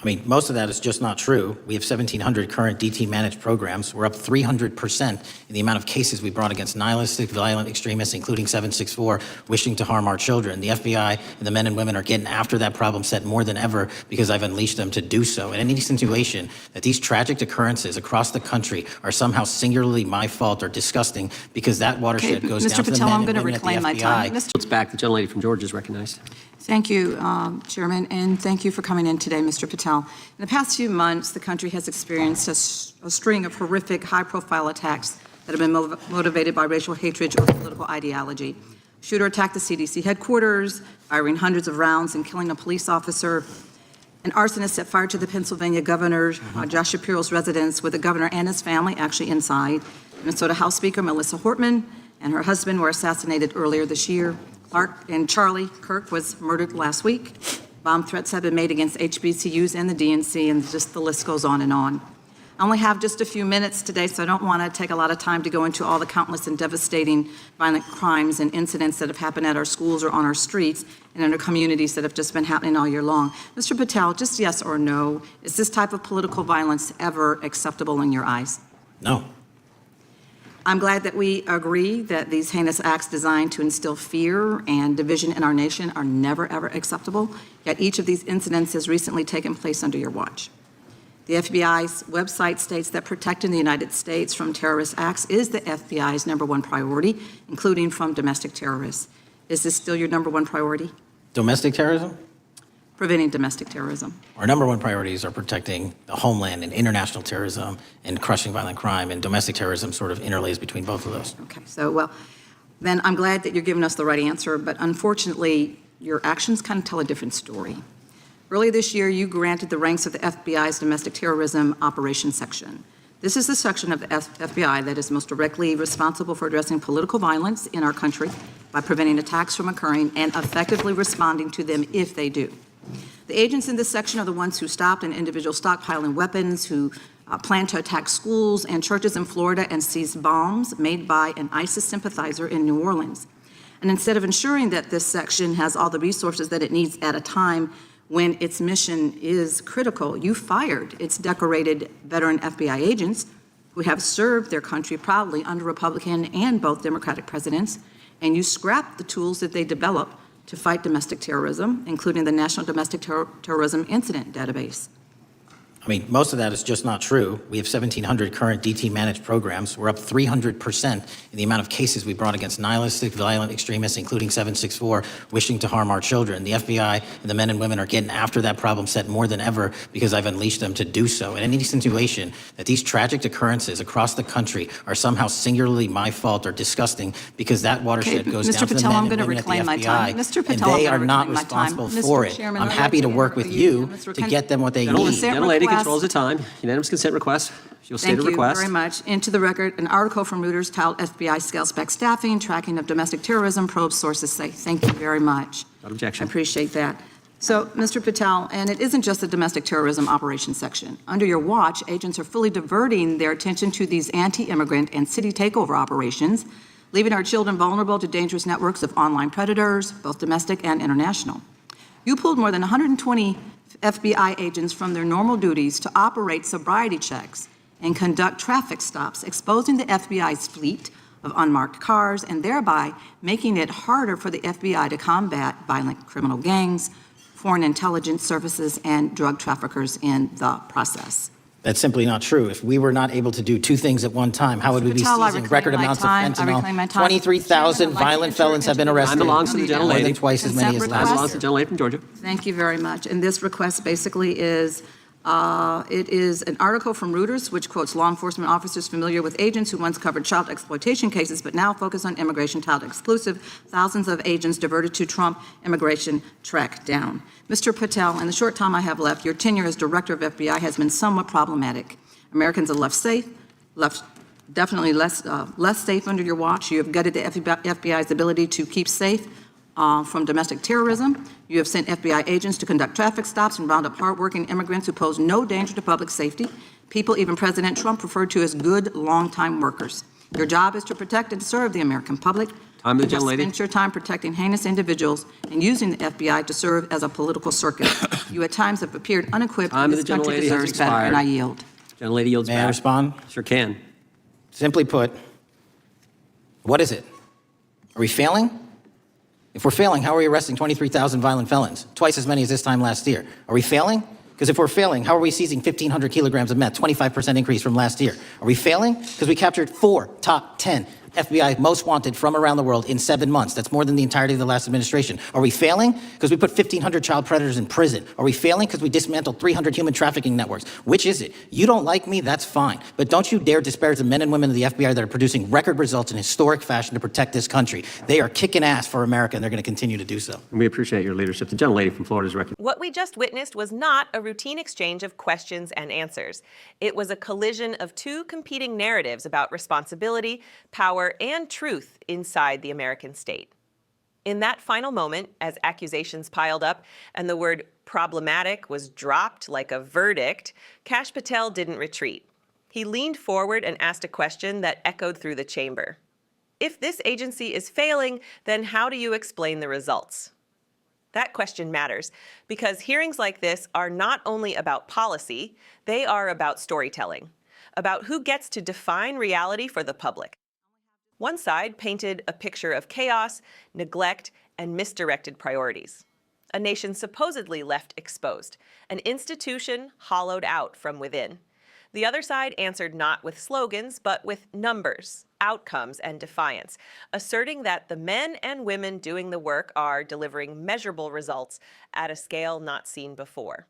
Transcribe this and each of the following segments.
I mean, most of that is just not true. We have 1,700 current DT managed programs. We're up 300% in the amount of cases we brought against nihilistic, violent extremists, including 764, wishing to harm our children. The FBI and the men and women are getting after that problem set more than ever because I've unleashed them to do so. And any insinuation that these tragic occurrences across the country are somehow singularly my fault or disgusting because that watershed goes down to the men and women at the FBI. It's back. The gentlelady from Georgia is recognized. Thank you, Chairman, and thank you for coming in today, Mr. Patel. In the past few months, the country has experienced a string of horrific, high-profile attacks that have been motivated by racial hatred or political ideology. A shooter attacked the CDC headquarters, firing hundreds of rounds and killing a police officer. An arsonist set fire to the Pennsylvania governor, Josh Shapiro's residence, with the governor and his family actually inside. Minnesota House Speaker Melissa Hortman and her husband were assassinated earlier this year. Clark and Charlie Kirk was murdered last week. Bomb threats have been made against HBCUs and the DNC, and just the list goes on and on. I only have just a few minutes today, so I don't want to take a lot of time to go into all the countless and devastating violent crimes and incidents that have happened at our schools or on our streets and in our communities that have just been happening all year long. Mr. Patel, just yes or no, is this type of political violence ever acceptable in your eyes? No. I'm glad that we agree that these heinous acts designed to instill fear and division in our nation are never, ever acceptable, yet each of these incidents has recently taken place under your watch. The FBI's website states that protecting the United States from terrorist acts is the FBI's #1 priority, including from domestic terrorists. Is this still your #1 priority? Domestic terrorism? Preventing domestic terrorism. Our #1 priorities are protecting the homeland and international terrorism and crushing violent crime, and domestic terrorism sort of interlays between both of those. Okay, so, well, then I'm glad that you're giving us the right answer, but unfortunately, your actions kind of tell a different story. Earlier this year, you granted the ranks of the FBI's Domestic Terrorism Operations Section. This is the section of the FBI that is most directly responsible for addressing political violence in our country by preventing attacks from occurring and effectively responding to them if they do. The agents in this section are the ones who stopped an individual stockpiling weapons, who planned to attack schools and churches in Florida and seized bombs made by an ISIS sympathizer in New Orleans. And instead of ensuring that this section has all the resources that it needs at a time when its mission is critical, you fired its decorated veteran FBI agents who have served their country proudly under Republican and both Democratic presidents, and you scrapped the tools that they developed to fight domestic terrorism, including the National Domestic Terrorism Incident Database. I mean, most of that is just not true. We have 1,700 current DT managed programs. We're up 300% in the amount of cases we brought against nihilistic, violent extremists, including 764, wishing to harm our children. The FBI and the men and women are getting after that problem set more than ever because I've unleashed them to do so. And any insinuation that these tragic occurrences across the country are somehow singularly my fault or disgusting because that watershed goes down to the men and women at the FBI, Mr. Patel, and they are not responsible for it. I'm happy to work with you to get them what they need. Gentlelady controls the time. Unanimous consent request. She'll state a request. Thank you very much. Into the record, an article from Reuters titled FBI Scales Back Staffing, Tracking of Domestic Terrorism, Probe Sources Say. Thank you very much. Without objection. I appreciate that. So, Mr. Patel, and it isn't just the Domestic Terrorism Operations Section. Under your watch, agents are fully diverting their attention to these anti-immigrant and city takeover operations, leaving our children vulnerable to dangerous networks of online predators, both domestic and international. You pulled more than 120 FBI agents from their normal duties to operate sobriety checks and conduct traffic stops, exposing the FBI's fleet of unmarked cars and thereby making it harder for the FBI to combat violent criminal gangs, foreign intelligence services, and drug traffickers in the process. That's simply not true. If we were not able to do two things at one time, how would we be seizing record amounts of fentanyl? 23,000 violent felons have been arrested. Time belongs to the gentlelady. More than twice as many as Time belongs last to the year. gentlelady from Georgia. Thank you very much. And this request basically is, it is an article from Reuters, which quotes law enforcement officers familiar with agents who once covered child exploitation cases, but now focus on immigration child exclusive. Thousands of agents diverted to Trump immigration track down. Mr. Patel, in the short time I have left, your tenure as director of FBI has been somewhat problematic. Americans are definitely less safe under your watch. You have gutted the FBI's ability to keep safe from domestic terrorism. You have sent FBI agents to conduct traffic stops and round up hardworking immigrants who pose no danger to public safety, people even President Trump referred to as good, long-time workers. Your job is to protect and serve the American public. Time to the You have gentlelady. spent your time protecting heinous individuals and using the FBI to serve as a political circuit. You at times have appeared unequipped, Time and to this the country gentlelady has deserves better, and I expired. yield. Gentlelady yields May back. I respond? Sure can. Simply put, what is it? Are we failing? If we're failing, how are we arresting 23,000 violent felons? Twice as many as this time last year. Are we failing? Because if we're failing, how are we seizing 1,500 kilograms of meth, 25% increase from last year? Are we failing? Because we captured 4 top 10 FBI most wanted from around the world in 7 months. That's more than the entirety of the last administration. Are we failing? Because we put 1,500 child predators in prison. Are we failing? Because we dismantled 300 human trafficking networks. Which is it? You don't like me? That's fine. But don't you dare disparage the men and women of the FBI that are producing record results in historic fashion to protect this country. They are kicking ass for America, and they're going to continue to do so. And we appreciate your leadership. The gentlelady from Florida is recognized. What we just witnessed was not a routine exchange of questions and answers. It was a collision of two competing narratives about responsibility, power, and truth inside the American state. In that final moment, as accusations piled up and the word problematic was dropped like a verdict, Kash Patel didn't retreat. He leaned forward and asked a question that echoed through the chamber. If this agency is failing, then how do you explain the results? That question matters because hearings like this are not only about policy, they are about storytelling, about who gets to define reality for the public. One side painted a picture of chaos, neglect, and misdirected priorities. A nation supposedly left exposed, an institution hollowed out from within. The other side answered not with slogans, but with numbers, outcomes, and defiance, asserting that the men and women doing the work are delivering measurable results at a scale not seen before.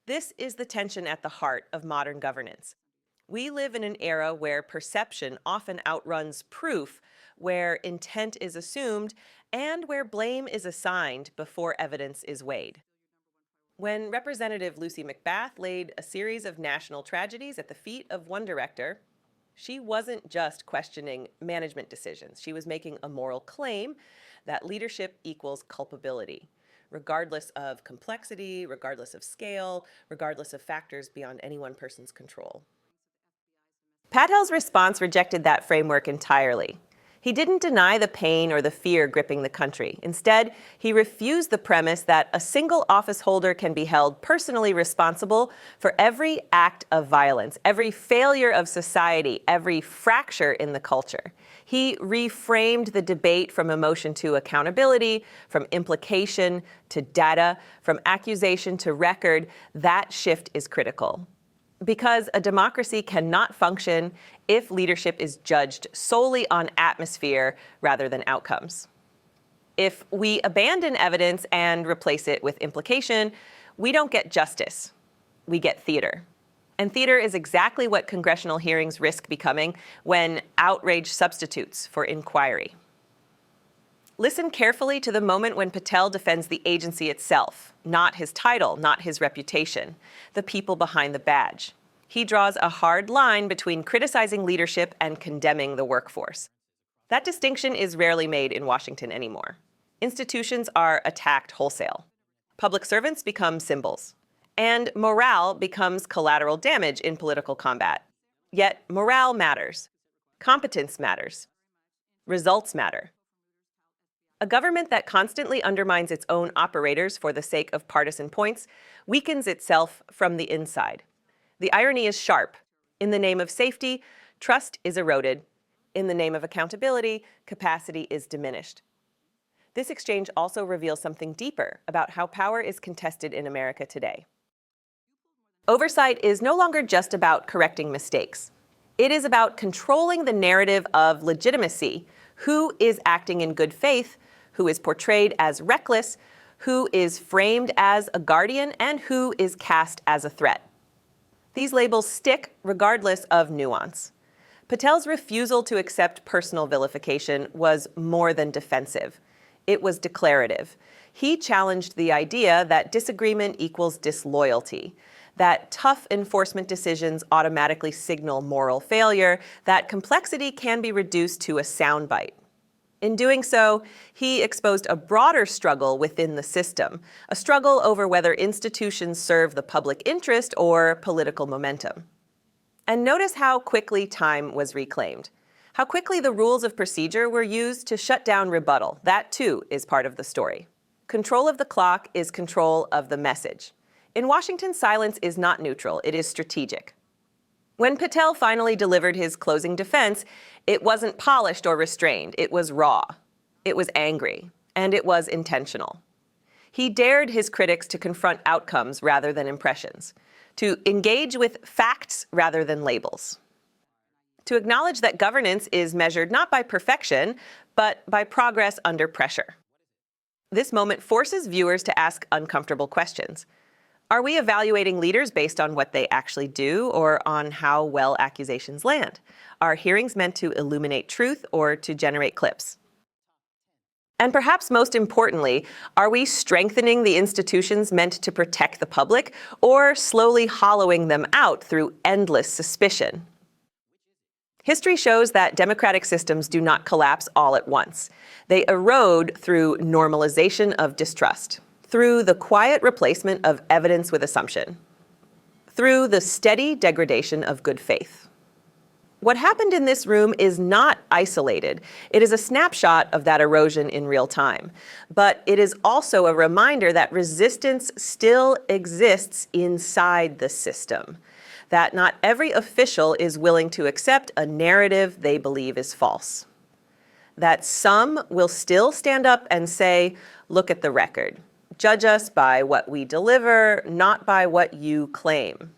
This is the tension at the heart of modern governance. We live in an era where perception often outruns proof, where intent is assumed, and where blame is assigned before evidence is weighed. When Representative Lucy McBath laid a series of national tragedies at the feet of one director, she wasn't just questioning management decisions. She was making a moral claim that leadership equals culpability, regardless of complexity, regardless of scale, regardless of factors beyond any one person's control. Patel's response rejected that framework entirely. He didn't deny the pain or the fear gripping the country. Instead, he refused the premise that a single office holder can be held personally responsible for every act of violence, every failure of society, every fracture in the culture. He reframed the debate from emotion to accountability, from implication to data, from accusation to record. That shift is critical. Because a democracy cannot function if leadership is judged solely on atmosphere rather than outcomes. If we abandon evidence and replace it with implication, we don't get justice, we get theater. And theater is exactly what congressional hearings risk becoming when outrage substitutes for inquiry. Listen carefully to the moment when Patel defends the agency itself, not his title, not his reputation, the people behind the badge. He draws a hard line between criticizing leadership and condemning the workforce. That distinction is rarely made in Washington anymore. Institutions are attacked wholesale. Public servants become symbols. And morale becomes collateral damage in political combat. Yet morale matters. Competence matters. Results matter. A government that constantly undermines its own operators for the sake of partisan points weakens itself from the inside. The irony is sharp. In the name of safety, trust is eroded. In the name of accountability, capacity is diminished. This exchange also reveals something deeper about how power is contested in America today. Oversight is no longer just about correcting mistakes. It is about controlling the narrative of legitimacy. Who is acting in good faith? Who is portrayed as reckless, who is framed as a guardian, and who is cast as a threat. These labels stick regardless of nuance. Patel's refusal to accept personal vilification was more than defensive. It was declarative. He challenged the idea that disagreement equals disloyalty, that tough enforcement decisions automatically signal moral failure, that complexity can be reduced to a soundbite. In doing so, he exposed a broader struggle within the system, a struggle over whether institutions serve the public interest or political momentum. And notice how quickly time was reclaimed. How quickly the rules of procedure were used to shut down rebuttal, that too is part of the story. Control of the clock is control of the message. In Washington, silence is not neutral, it is strategic. When Patel finally delivered his closing defense, it wasn't polished or restrained, it was raw. It was angry, and it was intentional. He dared his critics to confront outcomes rather than impressions, to engage with facts rather than labels, to acknowledge that governance is measured not by perfection, but by progress under pressure. This moment forces viewers to ask uncomfortable questions. Are we evaluating leaders based on what they actually do or on how well accusations land? Are hearings meant to illuminate truth or to generate clips? And perhaps most importantly, are we strengthening the institutions meant to protect the public or slowly hollowing them out through endless suspicion? History shows that democratic systems do not collapse all at once. They erode through normalization of distrust, through the quiet replacement of evidence with assumption, through the steady degradation of good faith. What happened in this room is not isolated. It is a snapshot of that erosion in real time. But it is also a reminder that resistance still exists inside the system, that not every official is willing to accept a narrative they believe is false, that some will still stand up and say, look at the record. Judge us by what we deliver, not by what you claim.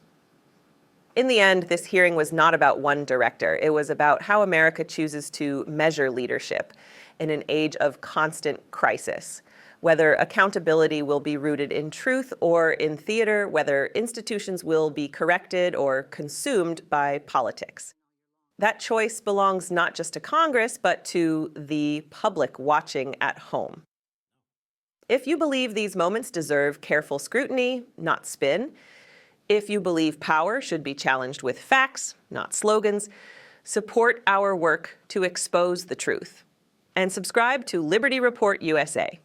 In the end, this hearing was not about one director. It was about how America chooses to measure leadership in an age of constant crisis, whether accountability will be rooted in truth or in theater, whether institutions will be corrected or consumed by politics. That choice belongs not just to Congress, but to the public watching at home. If you believe these moments deserve careful scrutiny, not spin, if you believe power should be challenged with facts, not slogans, support our work to expose the truth. And subscribe to Liberty Report USA.